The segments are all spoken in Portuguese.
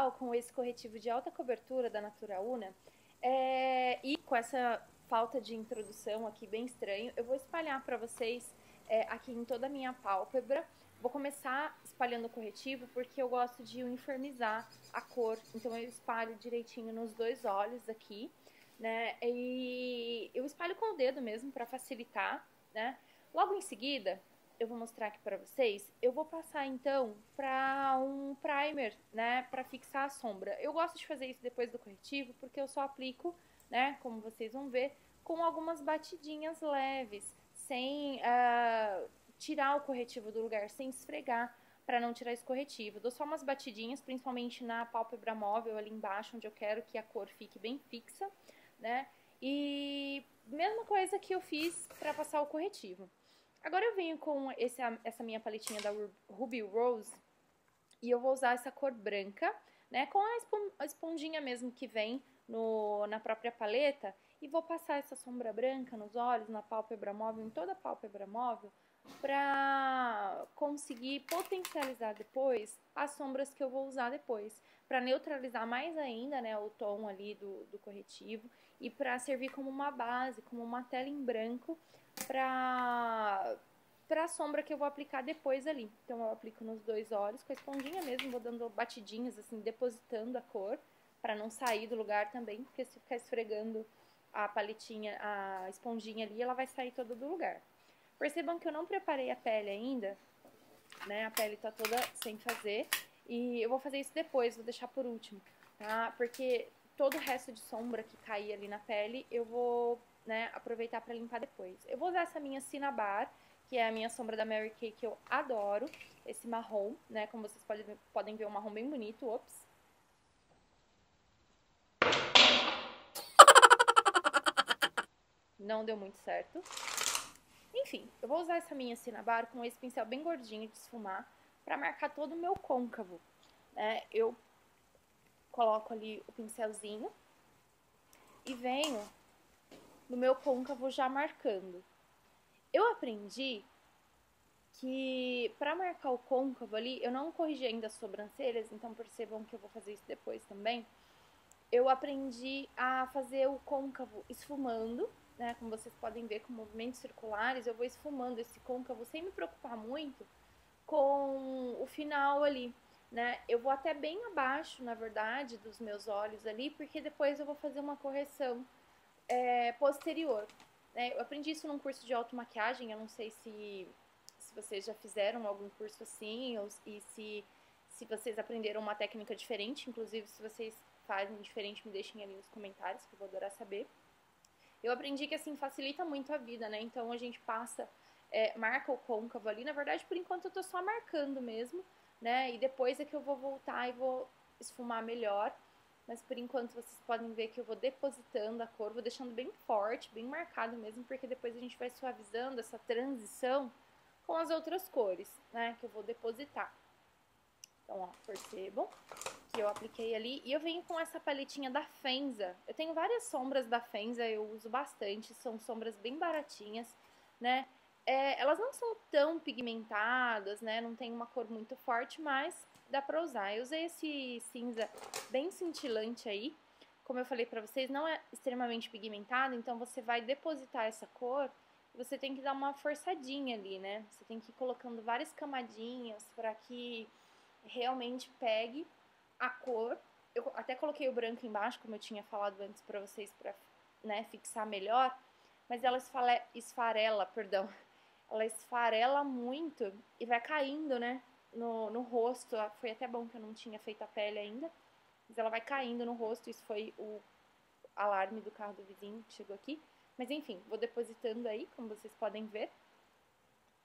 pessoal, com esse corretivo de alta cobertura da Natura Una, e com essa falta de introdução aqui bem estranho, eu vou espalhar para vocês aqui em toda a minha pálpebra. Vou começar espalhando o corretivo porque eu gosto de uniformizar a cor, então eu espalho direitinho nos dois olhos aqui, né? E eu espalho com o dedo mesmo para facilitar, né? Logo em seguida, eu vou mostrar aqui para vocês, eu vou passar então para um primer, né, para fixar a sombra. Eu gosto de fazer isso depois do corretivo porque eu só aplico, né, como vocês vão ver, com algumas batidinhas leves, sem tirar o corretivo do lugar, sem esfregar, para não tirar esse corretivo. Dou só umas batidinhas, principalmente na pálpebra móvel ali embaixo, onde eu quero que a cor fique bem fixa, né? E mesma coisa que eu fiz para passar o corretivo. Agora eu venho com essa minha paletinha da Ruby Rose e eu vou usar essa cor branca, né, com a esponjinha mesmo que vem na própria paleta, e vou passar essa sombra branca nos olhos, na pálpebra móvel, em toda a pálpebra móvel, para conseguir potencializar depois as sombras que eu vou usar depois, para neutralizar mais ainda, né, o tom ali do corretivo e para servir como uma base, como uma tela em branco para a sombra que eu vou aplicar depois ali. Então eu aplico nos dois olhos com a esponjinha mesmo, vou dando batidinhas assim, depositando a cor para não sair do lugar também, porque se ficar esfregando a paletinha, a esponjinha ali, ela vai sair toda do lugar. Percebam que eu não preparei a pele ainda, né? A pele tá toda sem fazer e eu vou fazer isso depois, vou deixar por último, tá? Porque todo o resto de sombra que cair ali na pele, eu vou, né, aproveitar para limpar depois. Eu vou usar essa minha Cinnabar, que é a minha sombra da Mary Kay, que eu adoro, esse marrom, né? Como vocês podem ver, um marrom bem bonito, ops. Não deu muito certo. Enfim, eu vou usar essa minha Cinnabar com esse pincel bem gordinho de esfumar para marcar todo o meu côncavo, né? Eu coloco ali o pincelzinho e venho no meu côncavo já marcando. Eu aprendi que para marcar o côncavo ali, eu não corrigi ainda as sobrancelhas, então percebam que eu vou fazer isso depois também. Eu aprendi a fazer o côncavo esfumando, né? Como vocês podem ver, com movimentos circulares, eu vou esfumando esse côncavo sem me preocupar muito com o final ali, né? Eu vou até bem abaixo, na verdade, dos meus olhos ali, porque depois eu vou fazer uma correção posterior, né? Eu aprendi isso num curso de automaquiagem, eu não sei se vocês já fizeram algum curso assim, e se vocês aprenderam uma técnica diferente, inclusive se vocês fazem diferente, me deixem ali nos comentários, que eu vou adorar saber. Eu aprendi que assim facilita muito a vida, né? Então a gente passa, marca o côncavo ali, na verdade por enquanto eu tô só marcando mesmo, né? E depois é que eu vou voltar e vou esfumar melhor. Mas por enquanto vocês podem ver que eu vou depositando a cor, vou deixando bem forte, bem marcado mesmo, porque depois a gente vai suavizando essa transição com as outras cores, né, que eu vou depositar. Então, ó, percebam que eu apliquei ali. E eu venho com essa paletinha da Fenza. Eu tenho várias sombras da Fenza, eu uso bastante, são sombras bem baratinhas, né. Elas não são tão pigmentadas, né, não tem uma cor muito forte, mas dá pra usar. Eu usei esse cinza bem cintilante aí. Como eu falei pra vocês, não é extremamente pigmentado, então você vai depositar essa cor, você tem que dar uma forçadinha ali, né? Você tem que ir colocando várias camadinhas para que realmente pegue a cor. Eu até coloquei o branco embaixo, como eu tinha falado antes pra vocês, pra, né, fixar melhor, mas ela esfarela, perdão. Ela esfarela muito e vai caindo, né, no rosto. Foi até bom que eu não tinha feito a pele ainda, mas ela vai caindo no rosto. Isso foi o alarme do carro do vizinho que chegou aqui. Mas enfim, vou depositando aí, como vocês podem ver,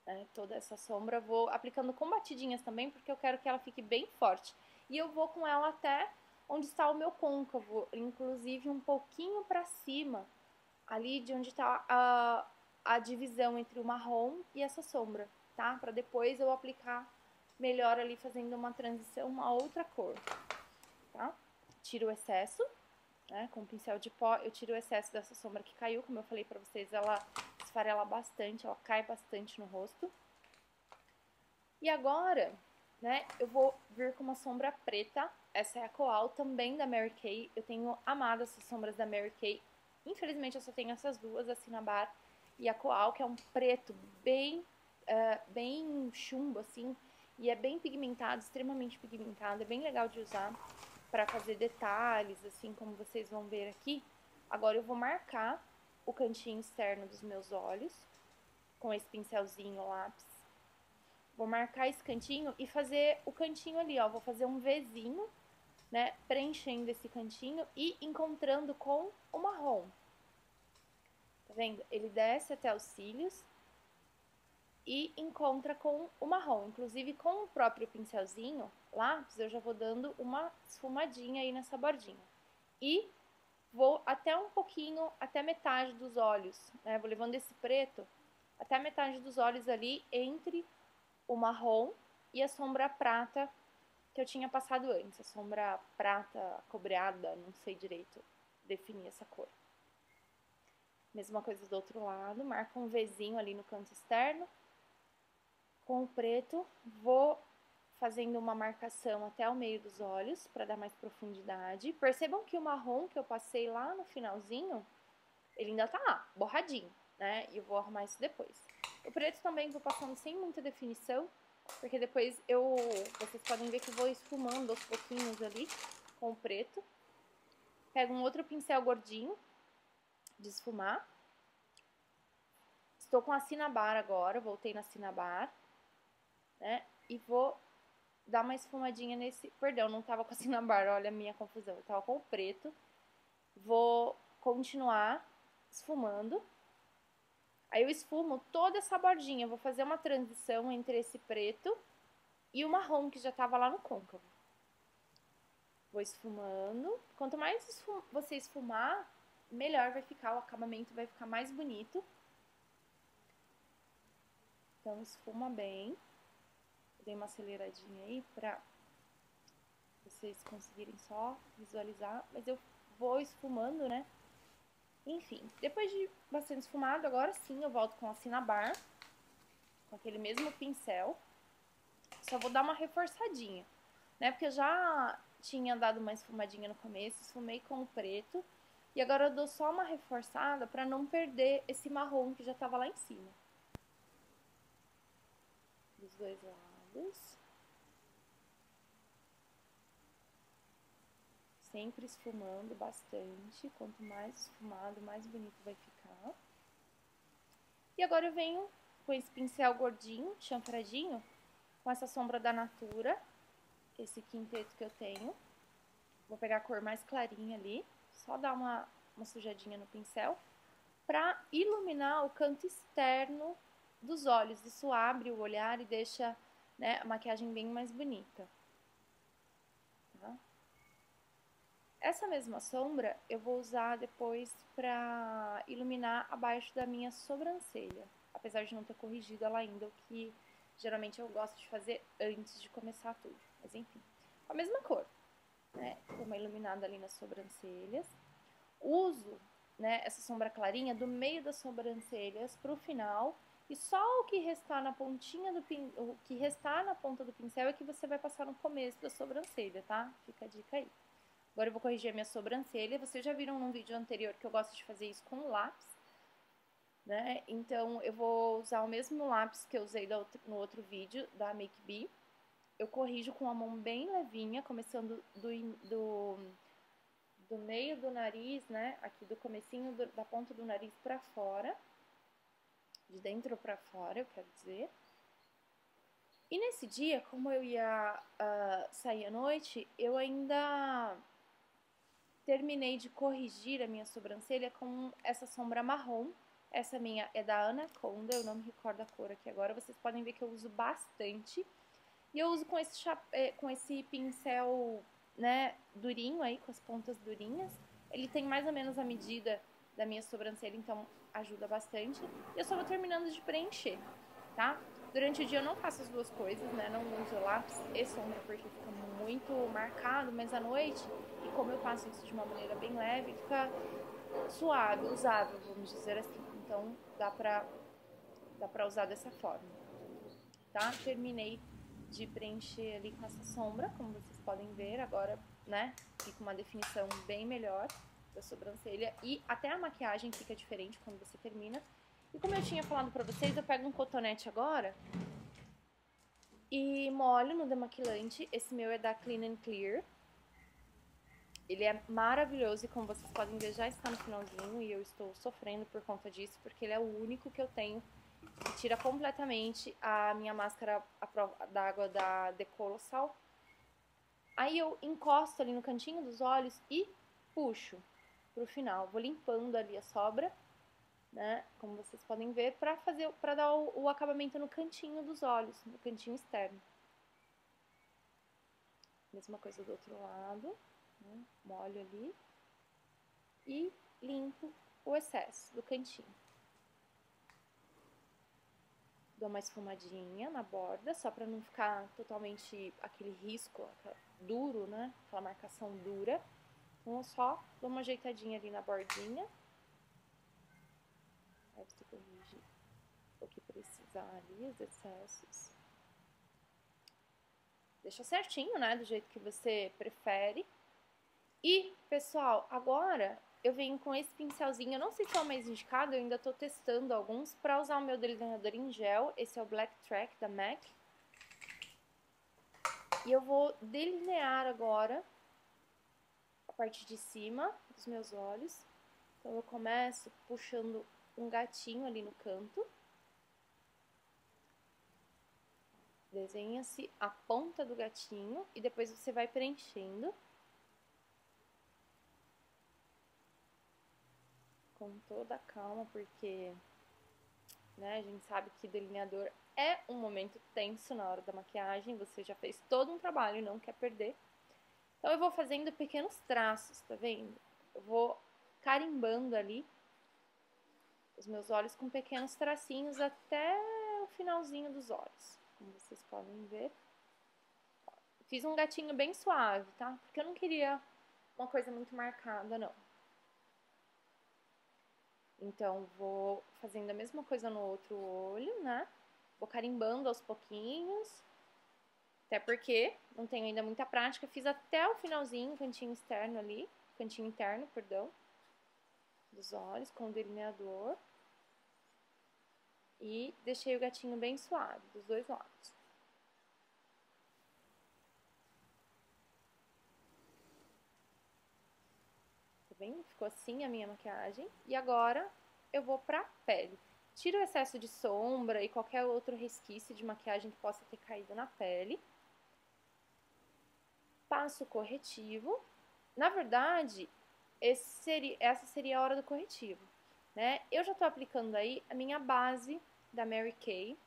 né, toda essa sombra. Vou aplicando com batidinhas também, porque eu quero que ela fique bem forte. E eu vou com ela até onde está o meu côncavo, inclusive um pouquinho pra cima, ali de onde está a divisão entre o marrom e essa sombra, tá? Pra depois eu aplicar melhor ali, fazendo uma transição, uma outra cor, tá? Tiro o excesso, né, com o pincel de pó, eu tiro o excesso dessa sombra que caiu. Como eu falei pra vocês, ela esfarela bastante, ela cai bastante no rosto. E agora, né, eu vou vir com uma sombra preta. Essa é a Coal, também da Mary Kay. Eu tenho amado essas sombras da Mary Kay. Infelizmente, eu só tenho essas duas, a Cinnabar e a Coal, que é um preto bem chumbo, assim. E é bem pigmentado, extremamente pigmentado. É bem legal de usar para fazer detalhes, assim como vocês vão ver aqui. Agora eu vou marcar o cantinho externo dos meus olhos com esse pincelzinho lápis. Vou marcar esse cantinho e fazer o cantinho ali, ó. Vou fazer um Vzinho, né? Preenchendo esse cantinho e encontrando com o marrom. Tá vendo? Ele desce até os cílios e encontra com o marrom. Inclusive, com o próprio pincelzinho lápis, eu já vou dando uma esfumadinha aí nessa bordinha. E vou até um pouquinho, até metade dos olhos, né? Vou levando esse preto até a metade dos olhos ali, entre o marrom e a sombra prata que eu tinha passado antes. A sombra prata cobreada, não sei direito definir essa cor. Mesma coisa do outro lado, marca um Vzinho ali no canto externo. Com o preto, vou fazendo uma marcação até o meio dos olhos, para dar mais profundidade. Percebam que o marrom que eu passei lá no finalzinho, ele ainda tá lá, borradinho, né? E eu vou arrumar isso depois. O preto também vou passando sem muita definição, porque depois vocês podem ver que eu vou esfumando aos pouquinhos ali com o preto. Pego um outro pincel gordinho de esfumar. Estou com a Cinnabar agora, voltei na Cinnabar, né? E vou dar uma esfumadinha nesse... Perdão, não tava com a Cinnabar, olha a minha confusão. Eu tava com o preto. Vou continuar esfumando. Aí eu esfumo toda essa bordinha. Vou fazer uma transição entre esse preto e o marrom que já tava lá no côncavo. Vou esfumando. Quanto mais você esfumar, melhor vai ficar. O acabamento vai ficar mais bonito. Então, esfuma bem. Dei uma aceleradinha aí pra vocês conseguirem só visualizar. Mas eu vou esfumando, né? Enfim, depois de bastante esfumado, agora sim eu volto com a Cinnabar. Com aquele mesmo pincel. Só vou dar uma reforçadinha, né? Porque eu já tinha dado uma esfumadinha no começo, esfumei com o preto. E agora eu dou só uma reforçada pra não perder esse marrom que já tava lá em cima. Dos dois lados. Sempre esfumando bastante. Quanto mais esfumado, mais bonito vai ficar. E agora eu venho com esse pincel gordinho, chanfradinho, com essa sombra da Natura, esse quinteto que eu tenho. Vou pegar a cor mais clarinha ali, só dar uma sujadinha no pincel, pra iluminar o canto externo dos olhos. Isso abre o olhar e deixa, né, a maquiagem bem mais bonita. Tá? Essa mesma sombra eu vou usar depois pra iluminar abaixo da minha sobrancelha. Apesar de não ter corrigido ela ainda, o que geralmente eu gosto de fazer antes de começar tudo. Mas enfim, a mesma cor, né? Uma iluminada ali nas sobrancelhas. Uso, né, essa sombra clarinha do meio das sobrancelhas pro final. E só o que restar na pontinha o que restar na ponta do pincel é que você vai passar no começo da sobrancelha, tá? Fica a dica aí. Agora eu vou corrigir a minha sobrancelha. Vocês já viram num vídeo anterior que eu gosto de fazer isso com lápis, né? Então eu vou usar o mesmo lápis que eu usei no outro vídeo da Make Be. Eu corrijo com a mão bem levinha, começando do meio do nariz, né? Aqui do comecinho da ponta do nariz pra fora. De dentro pra fora, eu quero dizer. E nesse dia, como eu ia sair à noite, eu ainda terminei de corrigir a minha sobrancelha com essa sombra marrom. Essa minha é da Anaconda, eu não me recordo a cor aqui agora. Vocês podem ver que eu uso bastante. E eu uso com esse pincel, né, durinho aí, com as pontas durinhas. Ele tem mais ou menos a medida da minha sobrancelha, então ajuda bastante. E eu só vou terminando de preencher, tá? Durante o dia eu não faço as duas coisas, né? Não uso lápis e sombra porque fica muito marcado, mas à noite, e como eu faço isso de uma maneira bem leve, fica suave, usável, vamos dizer assim. Então dá pra usar dessa forma, tá? Terminei de preencher ali com essa sombra, como vocês podem ver. Agora, né, fica uma definição bem melhor da sobrancelha e até a maquiagem fica diferente quando você termina. E como eu tinha falado pra vocês, eu pego um cotonete agora e molho no demaquilante. Esse meu é da Clean and Clear. Ele é maravilhoso e como vocês podem ver já está no finalzinho e eu estou sofrendo por conta disso, porque ele é o único que eu tenho que tira completamente a minha máscara d'água da The Colossal. Aí eu encosto ali no cantinho dos olhos e puxo pro final. Vou limpando ali a sobra, né? Como vocês podem ver, para dar o acabamento no cantinho dos olhos, no cantinho externo. Mesma coisa do outro lado, né? Molho ali e limpo o excesso do cantinho. Dou uma esfumadinha na borda, só para não ficar totalmente aquele risco duro, né? Aquela marcação dura. Então eu só dou uma ajeitadinha ali na bordinha. Aí você corrige o que precisar ali, os excessos. Deixa certinho, né? Do jeito que você prefere. E, pessoal, agora eu venho com esse pincelzinho. Eu não sei se é o mais indicado, eu ainda tô testando alguns. Pra usar o meu delineador em gel, esse é o Black Track da MAC. E eu vou delinear agora a parte de cima dos meus olhos. Então eu começo puxando um gatinho ali no canto. Desenha-se a ponta do gatinho e depois você vai preenchendo com toda a calma, porque, né, a gente sabe que delineador é um momento tenso na hora da maquiagem, você já fez todo um trabalho e não quer perder. Então eu vou fazendo pequenos traços, tá vendo? Eu vou carimbando ali os meus olhos com pequenos tracinhos até o finalzinho dos olhos, como vocês podem ver. Fiz um gatinho bem suave, tá? Porque eu não queria uma coisa muito marcada, não. Então, vou fazendo a mesma coisa no outro olho, né? Vou carimbando aos pouquinhos. Até porque não tenho ainda muita prática. Fiz até o finalzinho, cantinho externo ali. Cantinho interno, perdão. Dos olhos, com o delineador. E deixei o gatinho bem suave, dos dois lados. Tá vendo? Ficou assim a minha maquiagem. E agora eu vou pra pele. Tiro o excesso de sombra e qualquer outro resquício de maquiagem que possa ter caído na pele. Passo o corretivo. Na verdade, essa seria a hora do corretivo, né? Eu já tô aplicando aí a minha base da Mary Kay.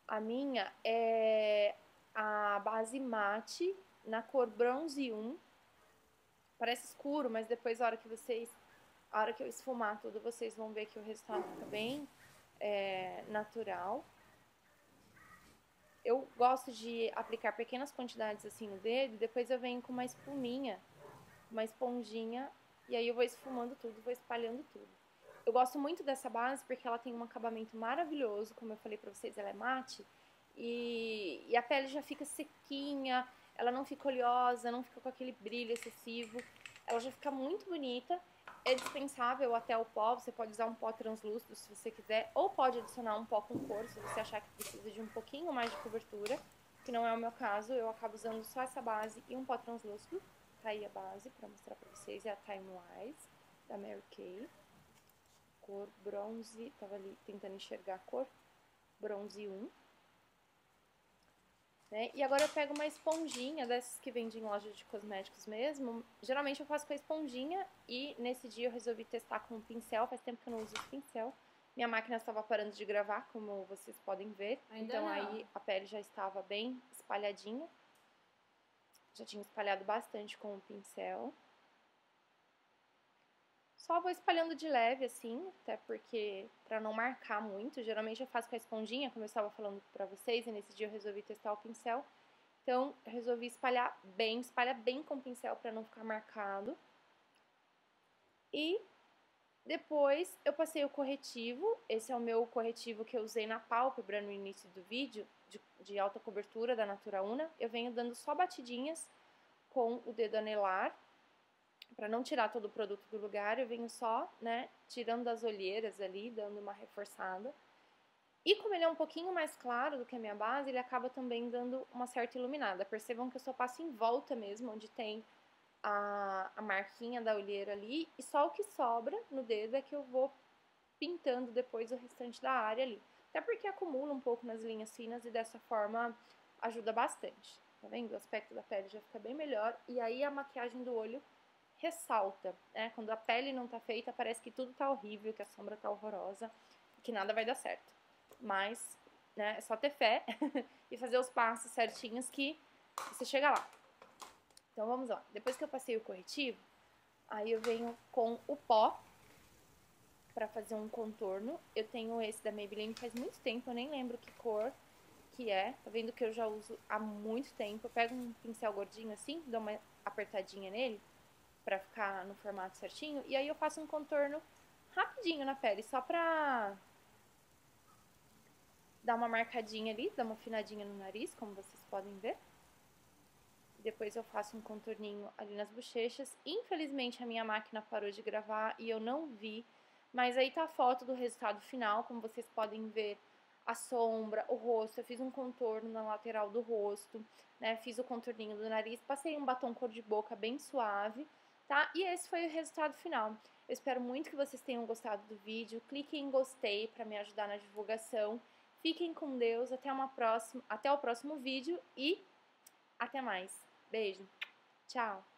A minha é a base mate na cor bronze 1. Parece escuro, mas depois a hora que eu esfumar tudo, vocês vão ver que o resultado fica bem natural. Eu gosto de aplicar pequenas quantidades assim no dedo, depois eu venho com uma espuminha, uma esponjinha, e aí eu vou esfumando tudo, vou espalhando tudo. Eu gosto muito dessa base porque ela tem um acabamento maravilhoso, como eu falei pra vocês, ela é mate, e a pele já fica sequinha, ela não fica oleosa, não fica com aquele brilho excessivo, ela já fica muito bonita. É dispensável até o pó, você pode usar um pó translúcido se você quiser, ou pode adicionar um pó com cor se você achar que precisa de um pouquinho mais de cobertura, que não é o meu caso, eu acabo usando só essa base e um pó translúcido. Tá aí a base pra mostrar pra vocês, é a Time Wise da Mary Kay, cor bronze, tava ali tentando enxergar a cor, bronze 1. Né? E agora eu pego uma esponjinha, dessas que vendem em loja de cosméticos mesmo. Geralmente eu faço com a esponjinha e nesse dia eu resolvi testar com o pincel. Faz tempo que eu não uso esse pincel. Minha máquina estava parando de gravar, como vocês podem ver. Ainda então não. Aí a pele já estava bem espalhadinha. Já tinha espalhado bastante com o pincel. Só vou espalhando de leve, assim, até porque pra não marcar muito. Geralmente eu faço com a esponjinha, como eu estava falando pra vocês, e nesse dia eu resolvi testar o pincel. Então, eu resolvi espalha bem com o pincel pra não ficar marcado. E depois eu passei o corretivo. Esse é o meu corretivo que eu usei na pálpebra no início do vídeo, de alta cobertura da Natura Una, eu venho dando só batidinhas com o dedo anelar, para não tirar todo o produto do lugar, eu venho só, né, tirando as olheiras ali, dando uma reforçada. E como ele é um pouquinho mais claro do que a minha base, ele acaba também dando uma certa iluminada. Percebam que eu só passo em volta mesmo, onde tem a marquinha da olheira ali, e só o que sobra no dedo é que eu vou pintando depois o restante da área ali. Até porque acumula um pouco nas linhas finas e dessa forma ajuda bastante. Tá vendo? O aspecto da pele já fica bem melhor. E aí a maquiagem do olho ressalta, né? Quando a pele não tá feita, parece que tudo tá horrível, que a sombra tá horrorosa, que nada vai dar certo. Mas, né, é só ter fé e fazer os passos certinhos que você chega lá. Então vamos lá. Depois que eu passei o corretivo, aí eu venho com o pó pra fazer um contorno. Eu tenho esse da Maybelline faz muito tempo, eu nem lembro que cor que é. Tá vendo que eu já uso há muito tempo. Eu pego um pincel gordinho assim, dou uma apertadinha nele pra ficar no formato certinho. E aí eu faço um contorno rapidinho na pele, só pra dar uma marcadinha ali, dar uma afinadinha no nariz, como vocês podem ver. Depois eu faço um contorninho ali nas bochechas. Infelizmente a minha máquina parou de gravar e eu não vi, mas aí tá a foto do resultado final, como vocês podem ver, a sombra, o rosto. Eu fiz um contorno na lateral do rosto, né? Fiz o contorninho do nariz, passei um batom cor de boca bem suave, tá? E esse foi o resultado final. Eu espero muito que vocês tenham gostado do vídeo. Cliquem em gostei para me ajudar na divulgação. Fiquem com Deus, até o próximo vídeo e até mais. Beijo. Tchau.